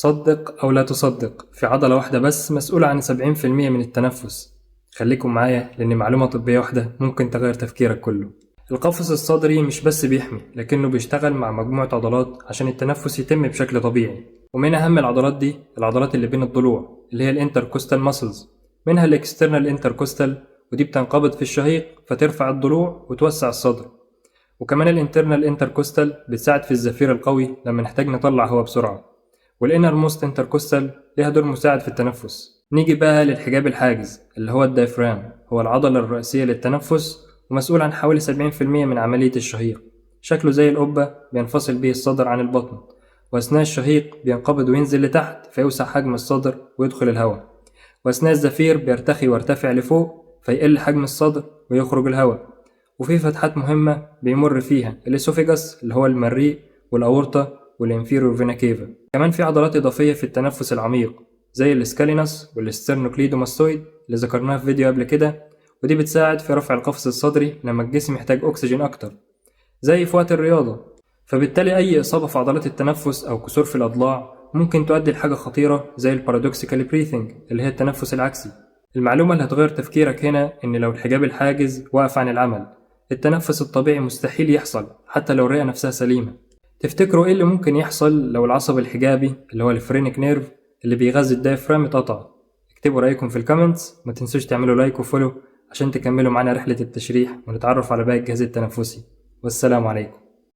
صدق أو لا تصدق، في عضلة واحدة بس مسؤولة عن 70% من التنفس. خليكم معايا لأن معلومة طبية واحدة ممكن تغير تفكيرك كله. القفص الصدري مش بس بيحمي، لكنه بيشتغل مع مجموعة عضلات عشان التنفس يتم بشكل طبيعي. ومن أهم العضلات دي العضلات اللي بين الضلوع اللي هي الانتركوستال ماسلز، منها الاكسترنال انتركوستال ودي بتنقبض في الشهيق فترفع الضلوع وتوسع الصدر، وكمان الانترنال انتركوستال بتساعد في الزفير القوي لما نحتاج نطلع هواء بسرعة، والانر موست انتركوستال ليها دور مساعد في التنفس. نيجي بقى للحجاب الحاجز اللي هو الدايفرام، هو العضلة الرئيسية للتنفس ومسؤول عن حوالي 70% من عملية الشهيق. شكله زي القبة بينفصل به الصدر عن البطن، وأثناء الشهيق بينقبض وينزل لتحت فيوسع حجم الصدر ويدخل الهواء، وأثناء الزفير بيرتخي ويرتفع لفوق فيقل حجم الصدر ويخرج الهواء. وفي فتحات مهمة بيمر فيها الإسوفيجاس اللي هو المريء والأورطة والإنفيرور فينا كيفا. كمان في عضلات إضافية في التنفس العميق زي السكالينس والسترنوكليدوماستويد اللي ذكرناها في فيديو قبل كده، ودي بتساعد في رفع القفص الصدري لما الجسم يحتاج أكسجين أكتر زي في وقت الرياضة. فبالتالي أي إصابة في عضلات التنفس أو كسور في الأضلاع ممكن تؤدي لحاجة خطيرة زي البارادوكسيكال بريثنج اللي هي التنفس العكسي. المعلومة اللي هتغير تفكيرك هنا إن لو الحجاب الحاجز وقف عن العمل، التنفس الطبيعي مستحيل يحصل حتى لو الرئة نفسها سليمة. تفتكروا إيه اللي ممكن يحصل لو العصب الحجابي اللي هو الفرينك نيرف اللي بيغذي الدايفرام اتقطع؟ اكتبوا رأيكم في الكومنتس، ما تنسوش تعملوا لايك وفولو عشان تكملوا معنا رحلة التشريح ونتعرف على باقي الجهاز التنفسي. والسلام عليكم.